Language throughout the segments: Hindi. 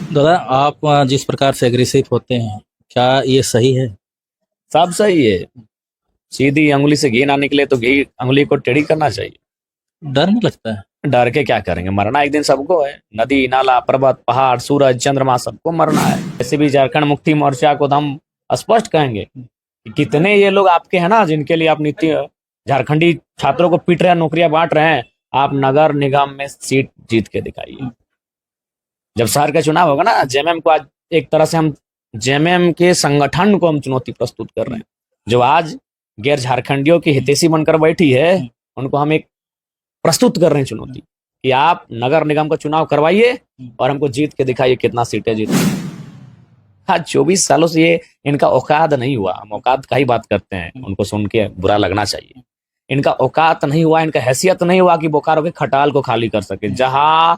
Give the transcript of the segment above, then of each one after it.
दादा आप जिस प्रकार से एग्रेसिव होते हैं, क्या ये सही है? सब सही है। सीधी अंगुली से घी ना निकले तो घी अंगुली को टेढ़ी करना चाहिए। डर नहीं लगता है? डर के क्या करेंगे, मरना एक दिन सबको है। नदी नाला पर्वत पहाड़ सूरज चंद्रमा सबको मरना है। ऐसे भी झारखंड मुक्ति मोर्चा को तो हम स्पष्ट कहेंगे कि कितने ये लोग आपके हैं ना, जिनके लिए आप नित्य झारखंडी छात्रों को पीट रहे हैं, नौकरियां बांट रहे हैं। आप नगर निगम में सीट जीत के दिखाइए। जब शहर का चुनाव होगा ना, जेएमएम को आज एक तरह से हम जेएमएम के संगठन को हम चुनौती प्रस्तुत कर रहे हैं। जो आज गैर झारखंडियों की हितैषी बनकर बैठी है, उनको हम एक प्रस्तुत कर रहे हैं चुनौती कि आप नगर निगम का चुनाव करवाइए और हमको जीत के दिखाइए कितना सीटें जीत। हाँ, 24 सालों से ये इनका औकात नहीं हुआ। हम औकात का ही बात करते हैं, उनको सुन के बुरा लगना चाहिए। इनका औकात नहीं हुआ, इनका हैसियत नहीं हुआ कि बोकारो के खटाल को खाली कर सके, जहां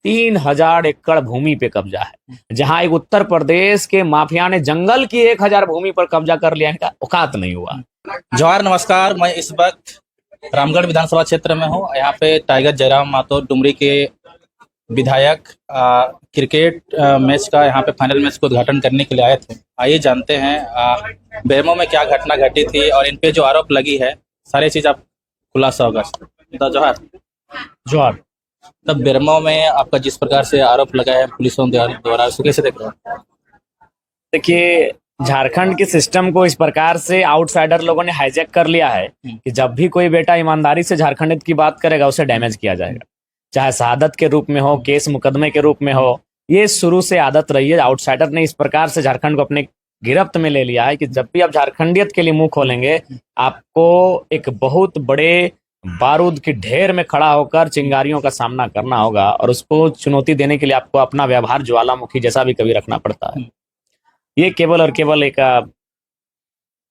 3,000 एकड़ भूमि पे कब्जा है, जहां एक उत्तर प्रदेश के माफिया ने जंगल की 1,000 भूमि पर कब्जा कर लिया। इनका औकात नहीं हुआ। जवाहर नमस्कार। मैं इस वक्त रामगढ़ विधानसभा क्षेत्र में हूँ। यहाँ पे टाइगर जयराम माथुर डुमरी के विधायक क्रिकेट मैच का यहाँ पे फाइनल मैच को उद्घाटन करने के लिए आए थे। आइए जानते हैं बेरमो में क्या घटना घटी थी और इन पे जो आरोप लगी है, सारी चीज आप खुलासा होगा। तो जवाहर जोहर, तब बेरमो में आपका जिस प्रकार से आरोप लगा है पुलिसों द्वारा, उसको कैसे देख रहे हैं? देखिए, झारखंड के सिस्टम को इस प्रकार से आउटसाइडर लोगों ने हाईजैक कर लिया है कि जब भी कोई बेटा ईमानदारी से झारखंड की बात करेगा, उसे डैमेज किया जाएगा। चाहे शहादत के रूप में हो, केस मुकदमे के रूप में हो। ये शुरू से आदत रही है। आउटसाइडर ने इस प्रकार से झारखंड को अपने गिरफ्त में ले लिया है कि जब भी आप झारखंडियत के लिए मुंह खोलेंगे, आपको एक बहुत बड़े बारूद की ढेर में खड़ा होकर चिंगारियों का सामना करना होगा, और उसको चुनौती देने के लिए आपको अपना व्यवहार ज्वालामुखी जैसा भी कभी रखना पड़ता है। ये केवल और केवल एक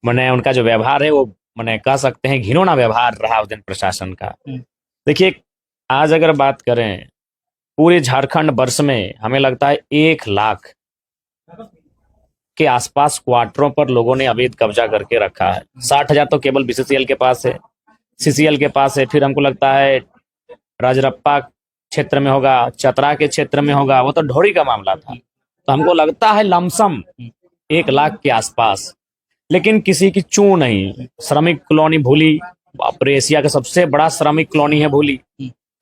मैंने उनका जो व्यवहार है, वो मैंने कह सकते हैं घिनौना व्यवहार रहा उस दिन प्रशासन का। देखिए, आज अगर बात करें पूरे झारखंड वर्ष में, हमें लगता है 1 लाख के आसपास क्वार्टरों पर लोगों ने अवैध कब्जा करके रखा है। 60,000 तो केवल बीसीसीएल के पास है, सीसीएल के पास है। फिर हमको लगता है राजरप्पा क्षेत्र में होगा, चतरा के क्षेत्र में होगा। वो तो ढोरी का मामला था। तो हमको लगता है लमसम 1 लाख के आसपास। लेकिन किसी की चूं नहीं। श्रमिक कॉलोनी भूली, बाप रे, एशिया का सबसे बड़ा श्रमिक कॉलोनी है भूली।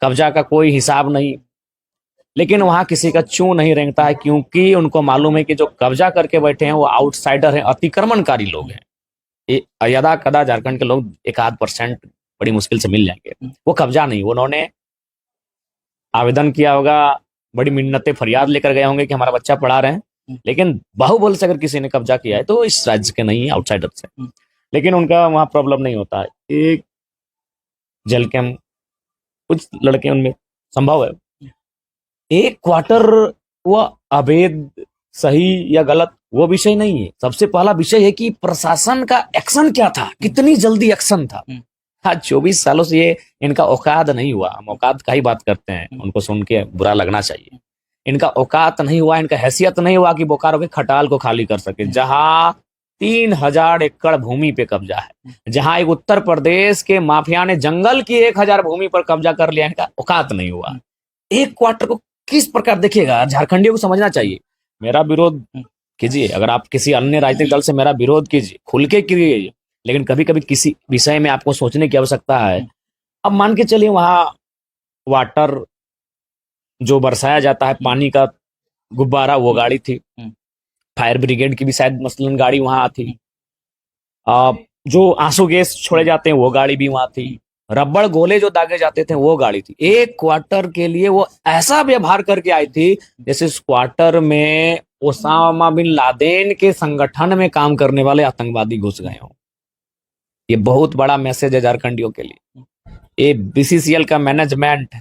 कब्जा का कोई हिसाब नहीं। लेकिन वहां किसी का चूं नहीं रेंगता है, क्योंकि उनको मालूम है कि जो कब्जा करके बैठे हैं वो आउटसाइडर हैं, अतिक्रमणकारी लोग हैं। ये यदा कदा झारखंड के लोग 1-8% बड़ी मुश्किल से मिल जाएंगे। वो कब्जा नहीं, उन्होंने आवेदन किया होगा, बड़ी मिन्नतें फरियाद लेकर गए होंगे कि हमारा बच्चा पढ़ा रहे हैं। लेकिन बाहुबल से अगर किसी ने कब्जा किया है तो इस राज्य के नहीं, आउटसाइडर से। लेकिन उनका वहां प्रॉब्लम नहीं होता है। एक जल कैंप, कुछ लड़के उनमें संभव है। एक क्वार्टर वो अवैध, सही या गलत, वो विषय नहीं है। सबसे पहला विषय है कि प्रशासन का एक्शन क्या था, कितनी जल्दी एक्शन था। हाँ, 24 सालों से ये इनका औकात नहीं हुआ। हम औकात का ही बात करते हैं, उनको सुन के बुरा लगना चाहिए। इनका औकात नहीं हुआ, इनका हैसियत नहीं हुआ कि बोकारो के खटाल को खाली कर सके, जहां 3,000 एकड़ भूमि पे कब्जा है, जहां एक उत्तर प्रदेश के माफिया ने जंगल की 1,000 भूमि पर कब्जा कर लिया। इनका औकात नहीं हुआ। एक क्वार्टर को किस प्रकार देखिएगा, झारखंडियों को समझना चाहिए। मेरा विरोध कीजिए, अगर आप किसी अन्य राजनीतिक दल से मेरा विरोध कीजिए, खुल के कीजिए। लेकिन कभी कभी किसी विषय में आपको सोचने की आवश्यकता है। अब मान के चलिए, वहां वाटर जो बरसाया जाता है, पानी का गुब्बारा, वो गाड़ी थी। फायर ब्रिगेड की भी शायद मसलन गाड़ी वहां थी। जो आंसू गैस छोड़े जाते हैं, वो गाड़ी भी वहां थी। रबड़ गोले जो दागे जाते थे, वो गाड़ी थी। एक क्वार्टर के लिए वो ऐसा व्यवहार करके आई थी जैसे इस क्वार्टर में ओसामा बिन लादेन के संगठन में काम करने वाले आतंकवादी घुस गए हों। ये बहुत बड़ा मैसेज है झारखंडियों के लिए। ये बीसीसीएल का मैनेजमेंट,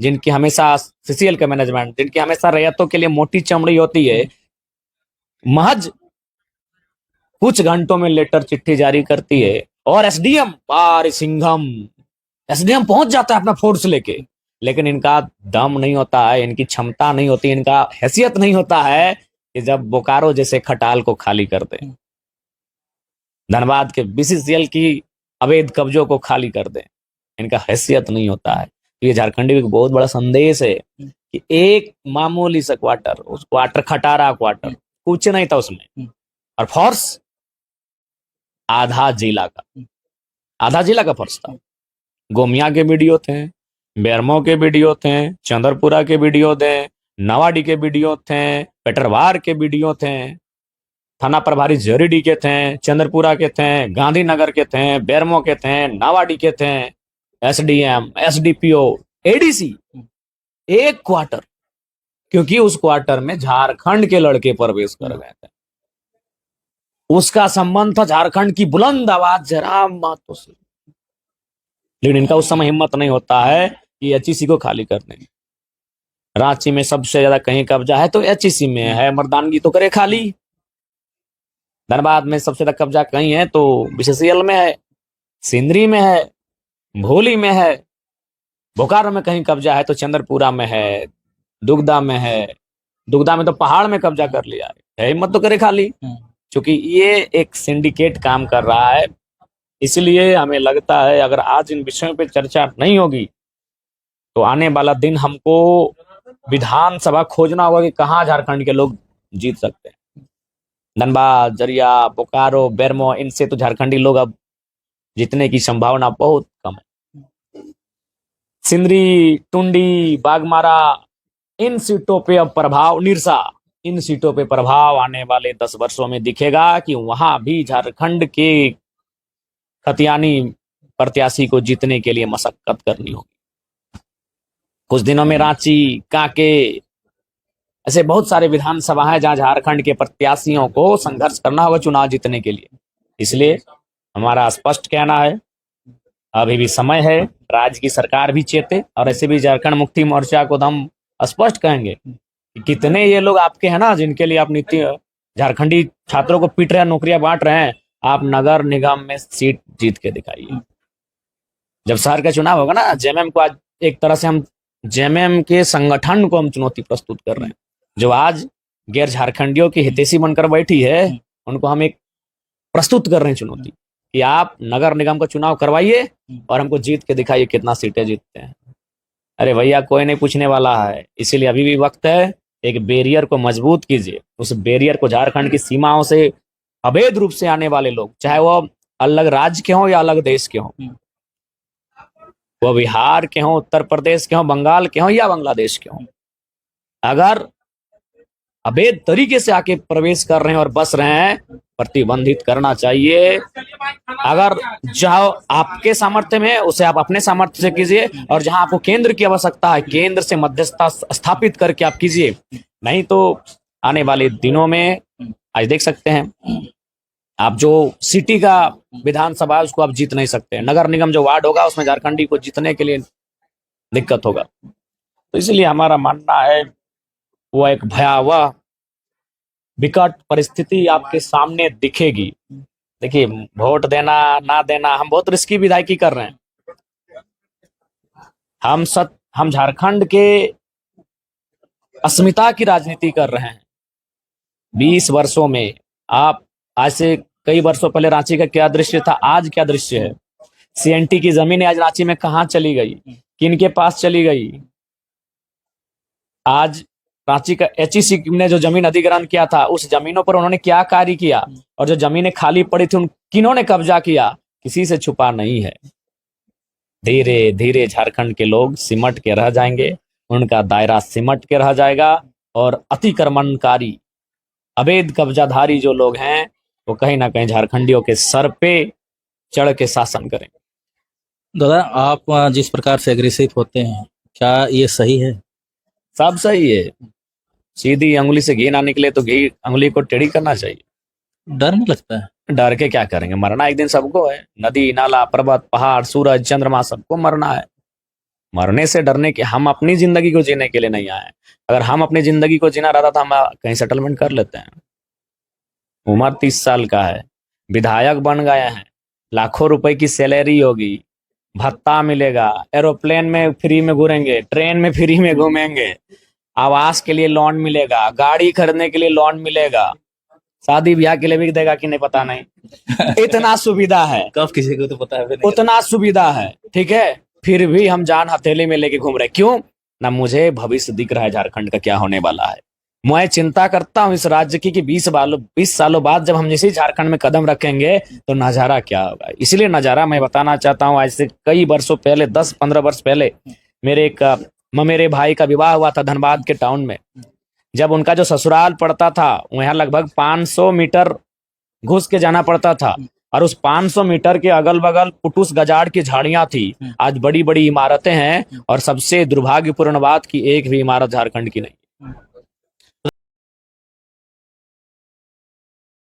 जिनकी हमेशा सीसीएल का मैनेजमेंट, जिनकी हमेशा रैयतों के लिए मोटी चमड़ी होती है, महज कुछ घंटों में लेटर चिट्ठी जारी करती है और एसडीएम पार सिंघम, एसडीएम पहुंच जाता है अपना फोर्स लेके। लेकिन इनका दम नहीं होता है, इनकी क्षमता नहीं होती, इनका हैसियत नहीं होता है कि जब बोकारो जैसे खटाल को खाली कर दे, धनबाद के बीसीसीएल की अवैध कब्जों को खाली कर दे। इनका हैसियत नहीं होता है। ये झारखंडी का एक बहुत बड़ा संदेश है कि एक मामूली सा क्वार्टर, उस क्वार्टर, खटारा क्वार्टर, कुछ नहीं था उसमें, और फोर्स आधा जिला का फोर्स था। गोमिया के वीडियो थे, बेरमो के वीडियो थे, चंद्रपुरा के वीडियो थे, नवाडी के वीडियो थे, पेटरवार के वीडियो थे, थाना प्रभारी जरीडी के थे, चंद्रपुरा के थे, गांधीनगर के थे, बेरमो के थे, नवाडी के थे, एसडीएम, एसडीपीओ, एडीसी, एक क्वार्टर, क्योंकि उस क्वार्टर में झारखंड के लड़के प्रवेश कर गए थे। उसका संबंध था झारखंड की बुलंद आवाज जयराम महतो से, लेकिन इनका उस समय हिम्मत नहीं होता है कि एचईसी को खाली कर दें। रांची में सबसे ज्यादा कहीं कब्जा है तो एचईसी में है, मर्दानगी तो करे खाली। धनबाद में सबसे ज्यादा कब्जा कहीं है तो बीसीसीएल में है, सिंदरी में है, भोली में है, बोकारो में कहीं कब्जा है तो चंद्रपुरा में है, दुगदा में है। दुगदा में तो पहाड़ में कब्जा कर लिया है, हिम्मत तो करे खाली। क्योंकि ये एक सिंडिकेट काम कर रहा है, इसलिए हमें लगता है अगर आज इन विषयों पे चर्चा नहीं होगी तो आने वाला दिन हमको विधानसभा खोजना होगा कि कहाँ झारखंड के लोग जीत सकते हैं। धनबाद, जरिया, बोकारो, बेरमो, इनसे तो झारखंडी लोग अब जीतने की संभावना बहुत कम है। सिंदरी, टुंडी, बागमारा, इन सीटों पे अब प्रभाव, निरसा, इन सीटों पे प्रभाव आने वाले 10 वर्षों में दिखेगा कि वहां भी झारखंड के खतियानी प्रत्याशी को जीतने के लिए मशक्कत करनी होगी। कुछ दिनों में रांची, कांके, ऐसे बहुत सारे विधानसभा हैं जहां झारखंड के प्रत्याशियों को संघर्ष करना होगा चुनाव जीतने के लिए। इसलिए हमारा स्पष्ट कहना है, अभी भी समय है, राज्य की सरकार भी चेते, और ऐसे भी झारखंड मुक्ति मोर्चा को हम स्पष्ट कहेंगे कि कितने ये लोग आपके हैं ना जिनके लिए आप नीति झारखंडी छात्रों को पीट रहे हैं, नौकरियां बांट रहे हैं, आप नगर निगम में सीट जीत के दिखाइए। जब शहर का चुनाव होगा ना, जेएमएम को आज एक तरह से हम जेएमएम के संगठन को हम चुनौती प्रस्तुत कर रहे हैं, जो आज गैर झारखंडियों की हितैषी बनकर बैठी है, उनको हम एक प्रस्तुत कर रहे हैं चुनौती कि आप नगर निगम का चुनाव करवाइए और हमको जीत के दिखाइए कितना सीटें जीतते हैं। अरे भैया, कोई नहीं पूछने वाला है, इसीलिए अभी भी वक्त है, एक बैरियर को मजबूत कीजिए। उस बैरियर को झारखंड की सीमाओं से अवैध रूप से आने वाले लोग, चाहे वो अलग राज्य के हों या अलग देश के हों, वो बिहार के हों, उत्तर प्रदेश के हों, बंगाल के हों या बांग्लादेश के हों, अगर अवैध तरीके से आके प्रवेश कर रहे हैं और बस रहे हैं, प्रतिबंधित करना चाहिए। अगर जहां आपके सामर्थ्य में उसे आप अपने सामर्थ्य से कीजिए, और जहां आपको केंद्र की आवश्यकता है, केंद्र से मध्यस्थता स्थापित करके आप कीजिए। नहीं तो आने वाले दिनों में, आज देख सकते हैं आप, जो सिटी का विधानसभा है उसको आप जीत नहीं सकते, नगर निगम जो वार्ड होगा उसमें झारखंडी को जीतने के लिए दिक्कत होगा। तो इसलिए हमारा मानना है वो एक भयावह विकट परिस्थिति आपके सामने दिखेगी। देखिए, वोट देना ना देना, हम बहुत रिस्की विधायकी कर रहे हैं। हम झारखंड के अस्मिता की राजनीति कर रहे हैं। 20 वर्षों में, आप आज से कई वर्षों पहले रांची का क्या दृश्य था, आज क्या दृश्य है। सीएनटी की जमीन आज रांची में कहां चली गई, किन के पास चली गई। आज रांची का एचईसी ने जो जमीन अधिग्रहण किया था, उस जमीनों पर उन्होंने क्या कार्य किया, और जो जमीनें खाली पड़ी थी उन किन्होंने कब्जा किया, किसी से छुपा नहीं है। धीरे धीरे झारखंड के लोग सिमट के रह जाएंगे, उनका दायरा सिमट के रह जाएगा, और अतिक्रमणकारी अवैध कब्जाधारी जो लोग हैं वो कहीं ना कहीं झारखंडियों के सर पे चढ़ के शासन करेंगे। दादा, आप जिस प्रकार से एग्रेसिव होते हैं, क्या ये सही है? सब सही है। सीधी अंगुली से घी ना निकले तो घी अंगुली को टेढ़ी करना चाहिए। डर नहीं लगता है? डर के क्या करेंगे, मरना एक दिन सबको है। नदी, नाला, पर्वत, पहाड़, सूरज, चंद्रमा, सबको मरना है। मरने से डरने के, हम अपनी जिंदगी को जीने के लिए नहीं आए। अगर हम अपनी जिंदगी को जीना रहता तो हम कहीं सेटलमेंट कर लेते हैं। उम्र 30 साल का है, विधायक बन गए हैं, लाखों रुपए की सैलरी होगी, भत्ता मिलेगा, एरोप्लेन में फ्री में घूमेंगे, ट्रेन में फ्री में घूमेंगे, आवास के लिए लोन मिलेगा, गाड़ी खरीदने के लिए लोन मिलेगा, शादी ब्याह के लिए भी देगा कि नहीं पता नहीं। इतना सुविधा है, कब किसी को तो पता है नहीं। उतना सुविधा है, ठीक है। फिर भी हम जान हथेली में लेके घूम रहे। क्यों ना? मुझे भविष्य दिख रहा है झारखंड का क्या होने वाला है। मैं चिंता करता हूं इस राज्य की कि 20 सालों बाद जब हम इसी झारखंड में कदम रखेंगे तो नजारा क्या होगा। इसलिए नजारा मैं बताना चाहता हूं, आज से कई वर्षों पहले, 10-15 वर्ष पहले मेरे भाई का विवाह हुआ था धनबाद के टाउन में। जब उनका जो ससुराल पड़ता था वहां लगभग 500 मीटर घुस के जाना पड़ता था, और उस 500 मीटर के अगल बगल पुटुस गजाड़ की झाड़ियां थी। आज बड़ी बड़ी इमारतें हैं, और सबसे दुर्भाग्यपूर्ण बात कि एक भी इमारत झारखंड की नहीं।